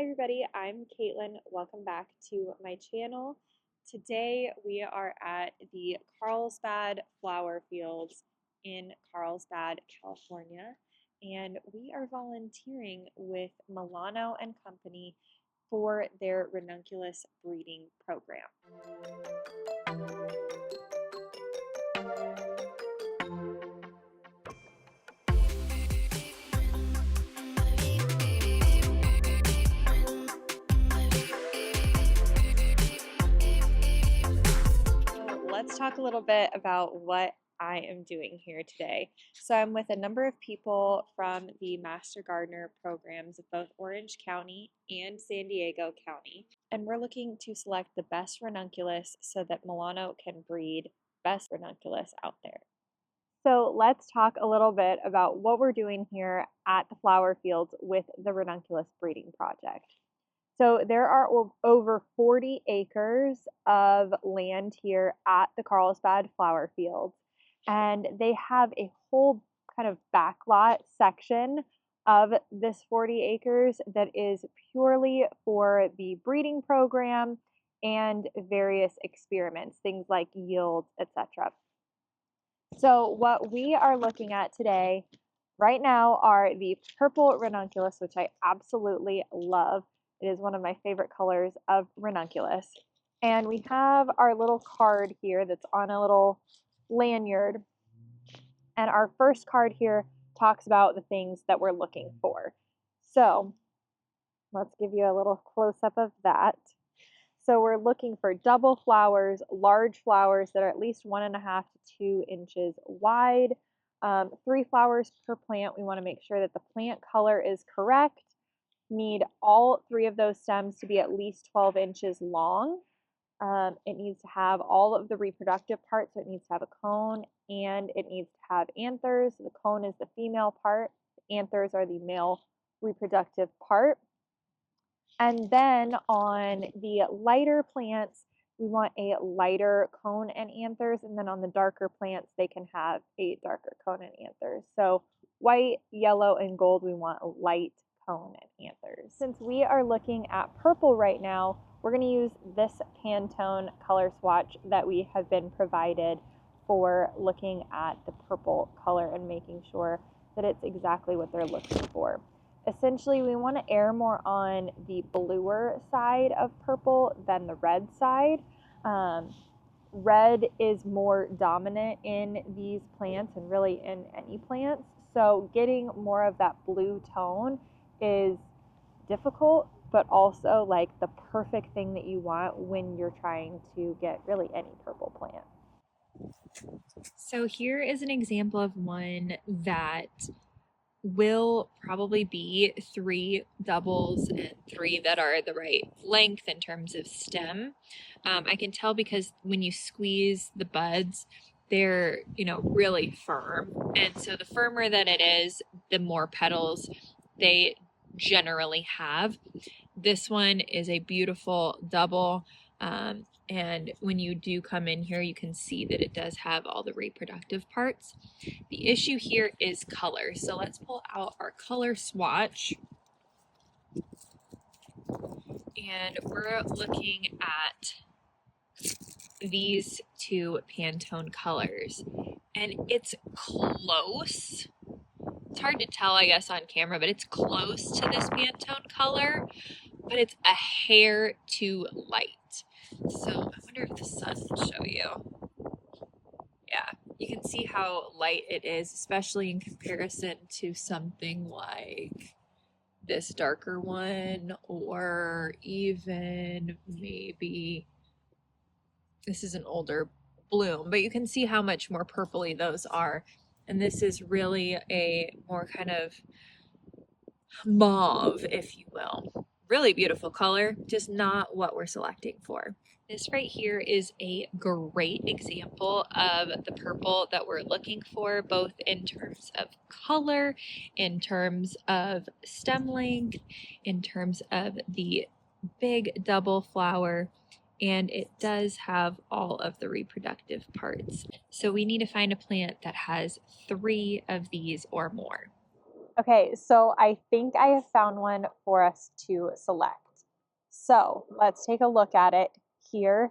Hi everybody, I'm Caitlin. Welcome back to my channel. Today we are at the Carlsbad Flower Fields in Carlsbad, California, and we are volunteering with Mellano and Company for their Ranunculus Breeding Program. Let's talk a little bit about what I am doing here today. So I'm with a number of people from the Master Gardener programs of both Orange County and San Diego County, and we're looking to select the best ranunculus so that Mellano can breed best ranunculus out there. So let's talk a little bit about what we're doing here at the flower fields with the Ranunculus Breeding Project. So there are over 40 acres of land here at the Carlsbad Flower Fields, and they have a whole kind of backlot section of this 40 acres that is purely for the breeding program and various experiments, things like yields, etc. So what we are looking at today right now are the purple ranunculus, which I absolutely love. It is one of my favorite colors of ranunculus. And we have our little card here that's on a little lanyard. And our first card here talks about the things that we're looking for. So let's give you a little close-up of that. So we're looking for double flowers, large flowers that are at least 1.5 to 2 inches wide. 3 flowers per plant. We want to make sure that the plant color is correct. Need all 3 of those stems to be at least 12 inches long. It needs to have all of the reproductive parts, so it needs to have a cone and it needs to have anthers. The cone is the female part, the anthers are the male reproductive part. And then on the lighter plants, we want a lighter cone and anthers, and then on the darker plants, they can have a darker cone and anthers. So white, yellow, and gold, we want a light cone and anthers. Since we are looking at purple right now, we're going to use this Pantone color swatch that we have been provided for looking at the purple color and making sure that it's exactly what they're looking for. Essentially, we want to err more on the bluer side of purple than the red side. Red is more dominant in these plants and really in any plants. So getting more of that blue tone is difficult, but also like the perfect thing that you want when you're trying to get really any purple plant. So here is an example of one that will probably be 3 doubles and 3 that are the right length in terms of stem. I can tell because when you squeeze the buds, they're, really firm. And so the firmer that it is, the more petals they generally have. This one is a beautiful double. And when you do come in here, you can see that it does have all the reproductive parts. The issue here is color. So let's pull out our color swatch. And we're looking at these 2 Pantone colors. And it's close. It's hard to tell, I guess, on camera, but it's close to this Pantone color, but it's a hair too light. So I wonder if the sun will show you. Yeah, you can see how light it is, especially in comparison to something like this darker one, or even maybe this is an older bloom, but you can see how much more purpley those are. And this is really a more kind of mauve, if you will. Really beautiful color, just not what we're selecting for. This right here is a great example of the purple that we're looking for, both in terms of color, in terms of stem length, in terms of the big double flower, and it does have all of the reproductive parts. So we need to find a plant that has 3 of these or more. Okay, so I think I have found one for us to select. So let's take a look at it here.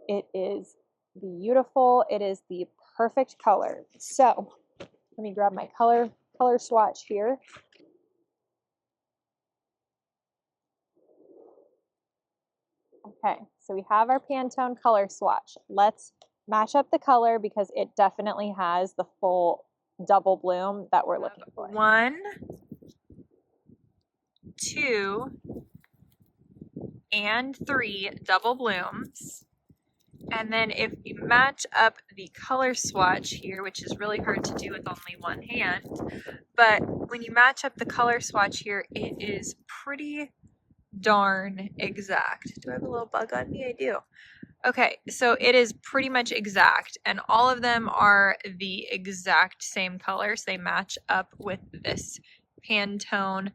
It is beautiful. It is the perfect color. So let me grab my color swatch here. Okay, so we have our Pantone color swatch. Let's match up the color because it definitely has the full double bloom that we're looking for. 1, 2, and 3 double blooms. And then if you match up the color swatch here, which is really hard to do with only one hand, but when you match up the color swatch here, it is pretty darn exact. Do I have a little bug on me? I do. Okay, so it is pretty much exact, and all of them are the exact same colors. They match up with this Pantone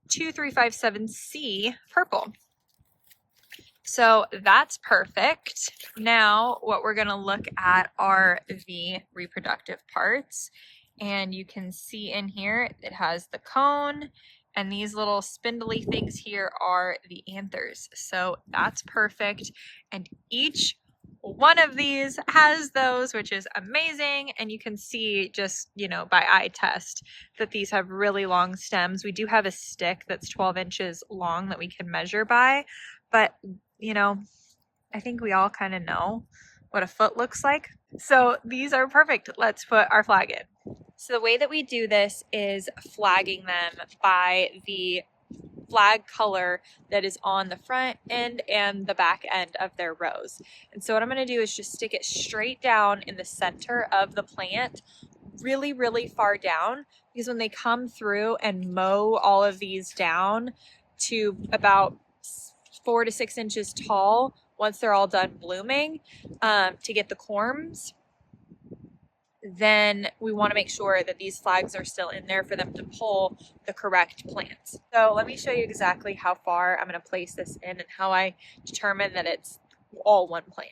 2357C purple. So that's perfect. Now what we're going to look at are the reproductive parts. And you can see in here it has the cone, and these little spindly things here are the anthers. So that's perfect. And each one of these has those, which is amazing. And you can see just, by eye test that these have really long stems. We do have a stick that's 12 inches long that we can measure by, but I think we all kind of know what a foot looks like. So these are perfect. Let's put our flag in. So the way that we do this is flagging them by the flag color that is on the front end and the back end of their rows. And so what I'm going to do is just stick it straight down in the center of the plant, really, really far down, because when they come through and mow all of these down to about 4 to 6 inches tall, once they're all done blooming, to get the corms, then we want to make sure that these flags are still in there for them to pull the correct plants. So let me show you exactly how far I'm going to place this in and how I determine that it's all one plant.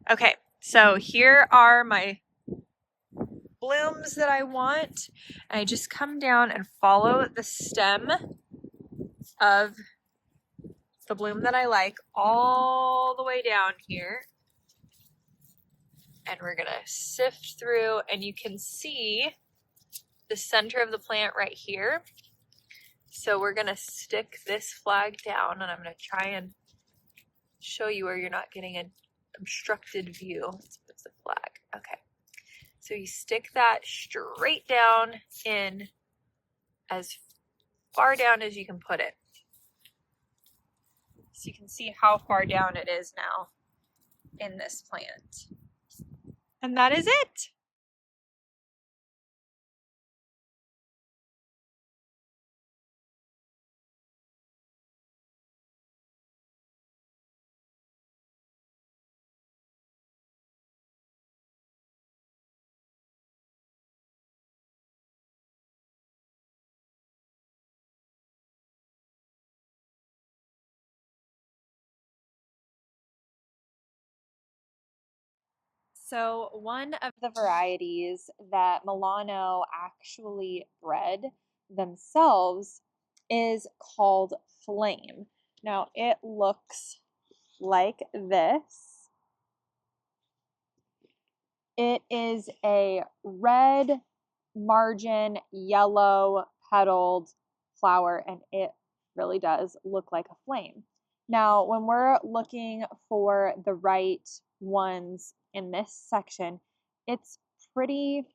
Okay, so here are my blooms that I want, and I just come down and follow the stem of the bloom that I like all the way down here. And we're gonna sift through, and you can see the center of the plant right here. So we're gonna stick this flag down, and I'm gonna try and show you where you're not getting an obstructed view. Let's put the flag. Okay. So you stick that straight down in as far down as you can put it. So you can see how far down it is now in this plant. And that is it. So one of the varieties that Mellano actually bred themselves is called Flame. Now it looks like this. It is a red margin, yellow petaled flower, and it really does look like a flame. Now, when we're looking for the right ones in this section, it's pretty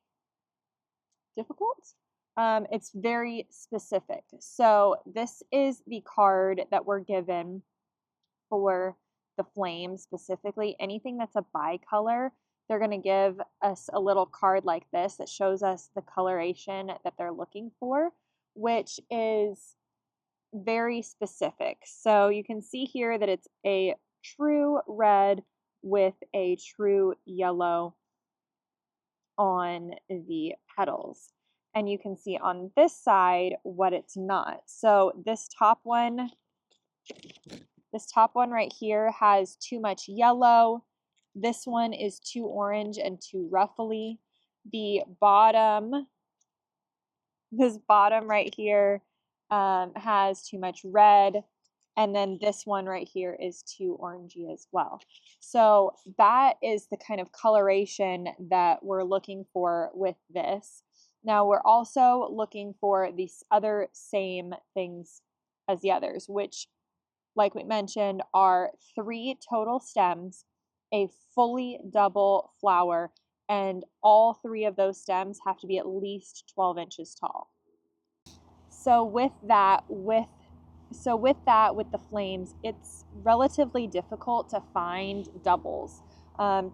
difficult. It's very specific. So this is the card that we're given for the flame specifically. Anything that's a bicolor, they're going to give us a little card like this that shows us the coloration that they're looking for, which is very specific. So you can see here that it's a true red with a true yellow on the petals. And you can see on this side what it's not. So this top one right here has too much yellow. This one is too orange and too ruffly. The bottom this bottom right here has too much red, and then this one right here is too orangey as well. So that is the kind of coloration that we're looking for with this. Now we're also looking for these other same things as the others, which, like we mentioned, are 3 total stems, a fully double flower, and all 3 of those stems have to be at least 12 inches tall. So with the flames, it's relatively difficult to find doubles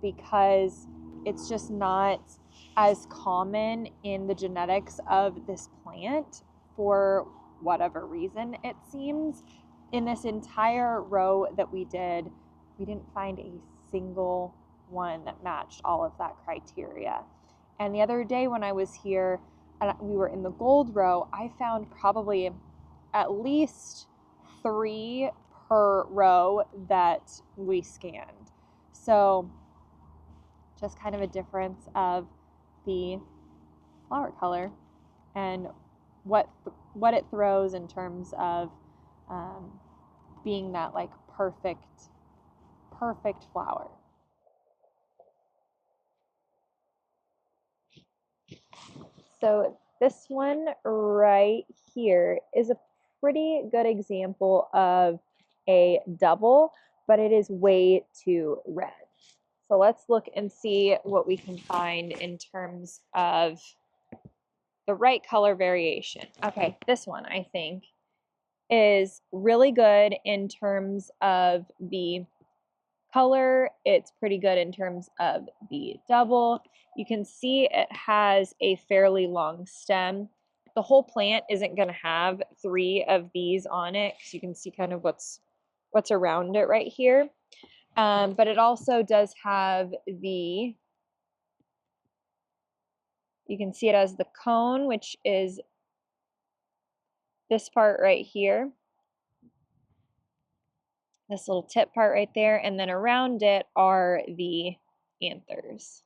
because it's just not as common in the genetics of this plant for whatever reason, it seems. In this entire row that we did, we didn't find a single one that matched all of that criteria. And the other day when I was here and we were in the gold row, I found probably at least 3 per row that we scanned. So just kind of a difference of the flower color and what it throws in terms of being that like perfect flower. So this one right here is a pretty good example of a double, but it is way too red. So let's look and see what we can find in terms of the right color variation. Okay, this one I think is really good in terms of the color. It's pretty good in terms of the double. You can see it has a fairly long stem. The whole plant isn't going to have 3 of these on it, because you can see kind of what's around it right here. But it also does have the, you can see it as the cone, which is this part right here, this little tip part right there, and then around it are the anthers.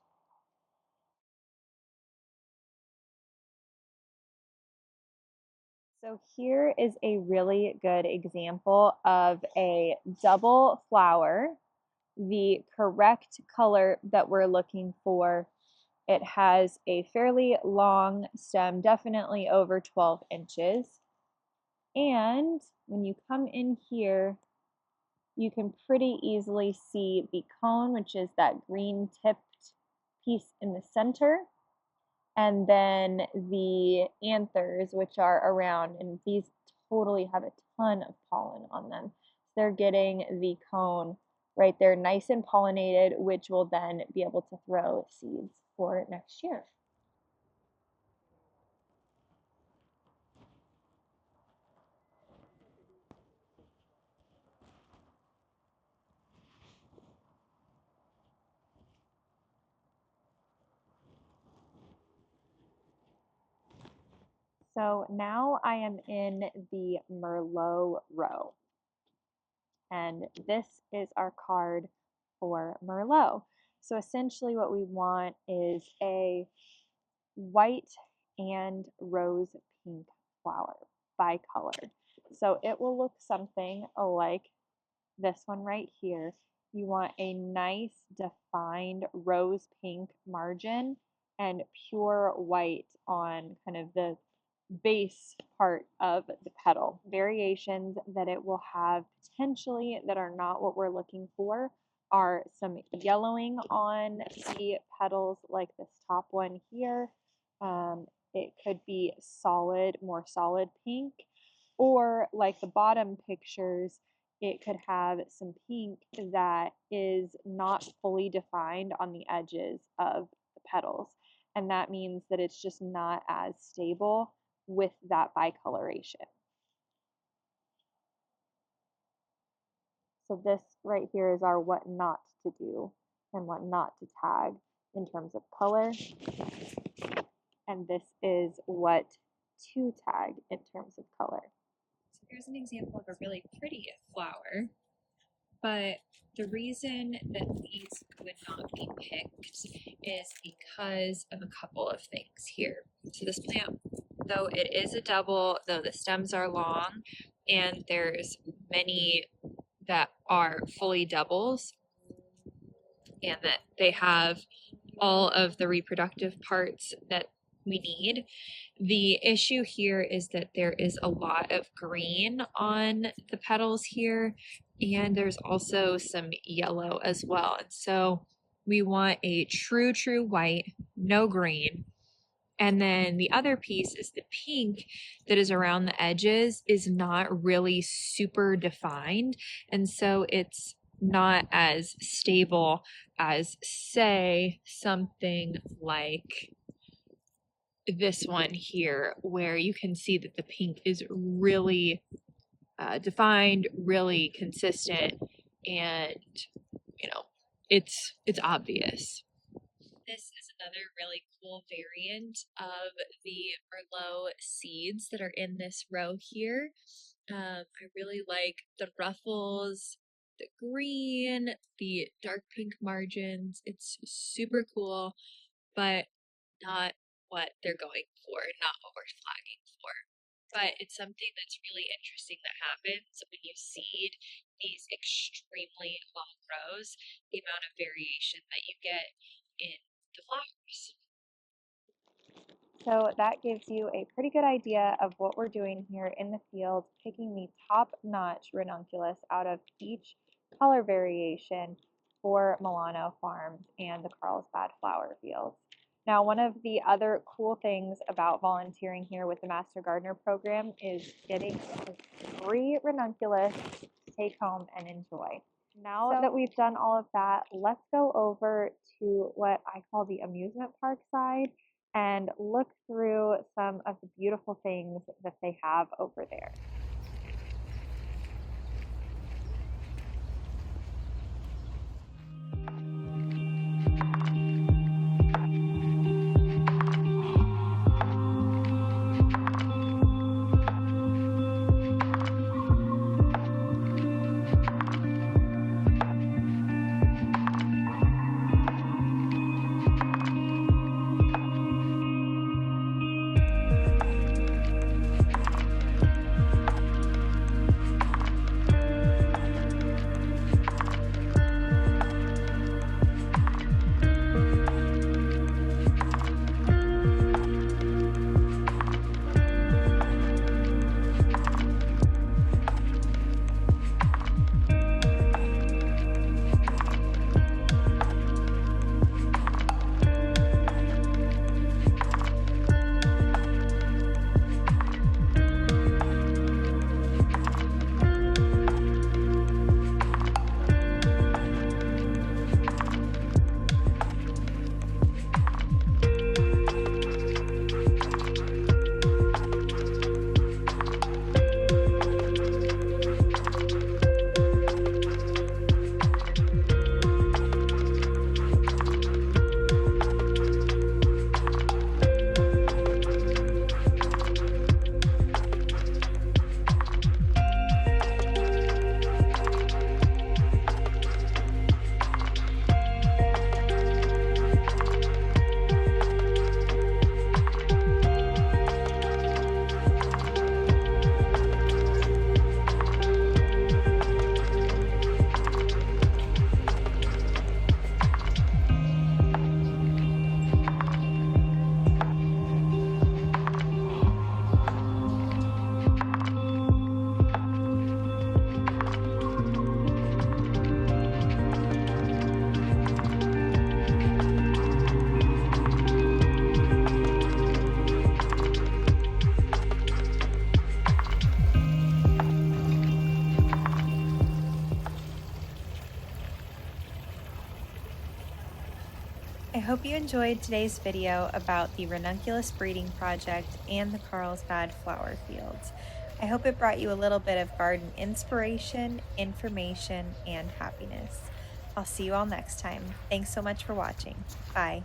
So here is a really good example of a double flower, the correct color that we're looking for. It has a fairly long stem, definitely over 12 inches. And when you come in here, you can pretty easily see the cone, which is that green tipped piece in the center, and then the anthers, which are around, and these totally have a ton of pollen on them. They're getting the cone right there nice and pollinated, which will then be able to throw seeds for next year. So now I am in the Merlot row, and this is our card for Merlot. So essentially what we want is a white and rose pink flower bicolored. So it will look something like this one right here. You want a nice defined rose pink margin and pure white on kind of the base part of the petal. Variations that it will have potentially that are not what we're looking for are some yellowing on the petals, like this top one here. It could be solid, more solid pink, or like the bottom pictures, it could have some pink that is not fully defined on the edges of the petals. And that means that it's just not as stable with that bicoloration. So this right here is our what not to do and what not to tag in terms of color. And this is what to tag in terms of color. So here's an example of a really pretty flower, but the reason that these would not be picked is because of a couple of things here. So this plant though it is a double, though the stems are long, and there's many that are fully doubles, and that they have all of the reproductive parts that we need. The issue here is that there is a lot of green on the petals here, and there's also some yellow as well. And so we want a true white, no green. And then the other piece is the pink that is around the edges is not really super defined. And so it's not as stable as, say, something like this one here, where you can see that the pink is really defined, really consistent, and it's obvious. This is another really cool variant of the Merlot seeds that are in this row here. I really like the ruffles, the green, the dark pink margins. It's super cool, but not what they're going for, not what we're flagging for. But it's something that's really interesting that happens when you seed these extremely long rows, the amount of variation that you get in the flowers. So that gives you a pretty good idea of what we're doing here in the field, picking the top-notch ranunculus out of each color variation for Mellano Farms and the Carlsbad Flower Fields. Now, one of the other cool things about volunteering here with the Master Gardener program is getting a free ranunculus to take home and enjoy. Now that we've done all of that, let's go over to what I call the amusement park side and look through some of the beautiful things that they have over there. I hope you enjoyed today's video about the Ranunculus Breeding Project and the Carlsbad Flower Fields. I hope it brought you a little bit of garden inspiration, information, and happiness. I'll see you all next time. Thanks so much for watching. Bye.